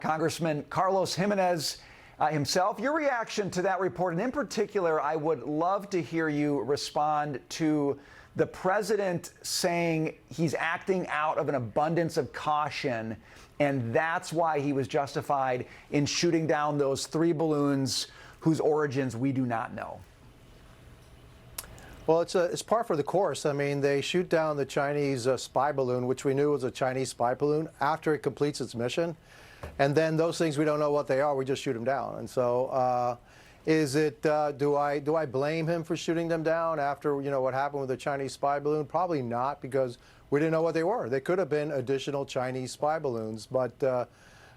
Congressman Carlos Gimenez himself. Your reaction to that report, and in particular, I would love to hear you respond to the president saying he's acting out of an abundance of caution, and that's why he was justified in shooting down those 3 balloons whose origins we do not know. Well, it's par for the course. I mean, they shoot down the Chinese spy balloon, which we knew was a Chinese spy balloon, after it completes its mission. And then those things, we don't know what they are, we just shoot them down. And so do I blame him for shooting them down after, what happened with the Chinese spy balloon? Probably not, because we didn't know what they were. They could have been additional Chinese spy balloons. But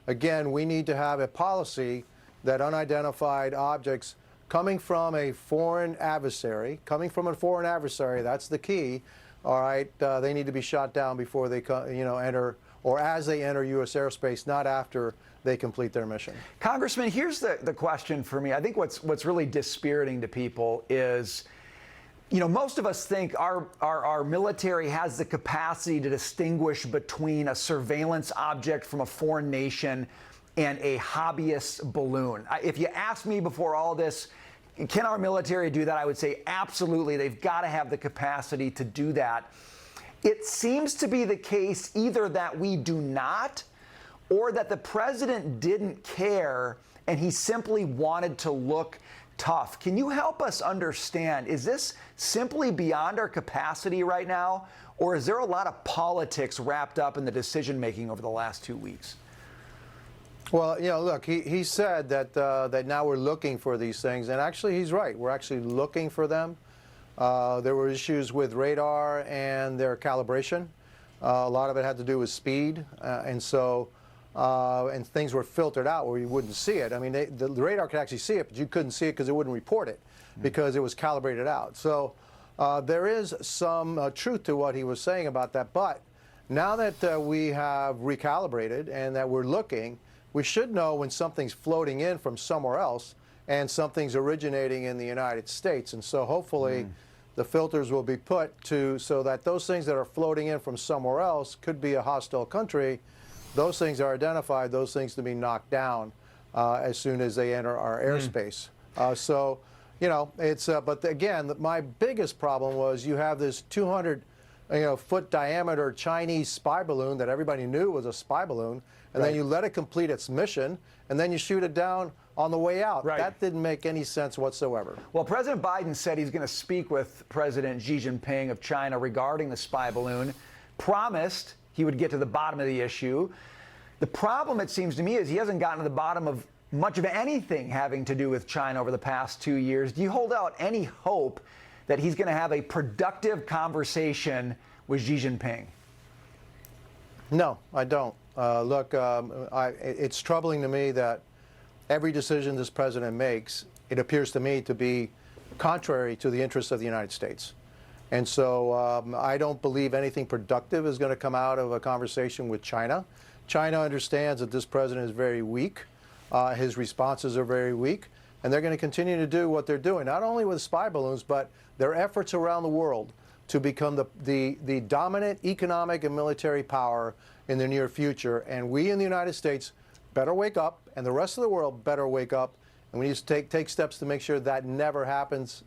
again, we need to have a policy that unidentified objects coming from a foreign adversary, that's the key. All right, they need to be shot down before they enter, or as they enter U.S. airspace, not after they complete their mission. Congressman, here's the question for me. I think what's really dispiriting to people is, most of us think our military has the capacity to distinguish between a surveillance object from a foreign nation and a hobbyist balloon. If you asked me before all this, can our military do that? I would say absolutely. They've got to have the capacity to do that. It seems to be the case either that we do not, or that the president didn't care and he simply wanted to look tough. Can you help us understand, is this simply beyond our capacity right now, or is there a lot of politics wrapped up in the decision making over the last 2 weeks? Well, look, he said that now we're looking for these things, and actually he's right. We're actually looking for them. There were issues with radar and their calibration. A lot of it had to do with speed, and things were filtered out where you wouldn't see it. I mean, the radar could actually see it, but you couldn't see it because it wouldn't report it because it was calibrated out. So there is some truth to what he was saying about that. But now that we have recalibrated and that we're looking, we should know when something's floating in from somewhere else and something's originating in the United States. And so hopefully the filters will be put to so that those things that are floating in from somewhere else, could be a hostile country, those things are identified, those things to be knocked down as soon as they enter our airspace. But again, my biggest problem was you have this 200-foot diameter Chinese spy balloon that everybody knew was a spy balloon, and then you let it complete its mission, and then you shoot it down on the way out. That didn't make any sense whatsoever. Well, President Biden said he's going to speak with President Xi Jinping of China regarding the spy balloon, promised he would get to the bottom of the issue. The problem, it seems to me, is he hasn't gotten to the bottom of much of anything having to do with China over the past 2 years. Do you hold out any hope that he's going to have a productive conversation with Xi Jinping? No, I don't. Look, it's troubling to me that every decision this president makes, it appears to me to be contrary to the interests of the United States. And so I don't believe anything productive is going to come out of a conversation with China. China understands that this president is very weak. His responses are very weak. And they're going to continue to do what they're doing, not only with spy balloons, but their efforts around the world to become the dominant economic and military power in the near future. And we in the United States better wake up, and the rest of the world better wake up, and we need to take steps to make sure that never happens.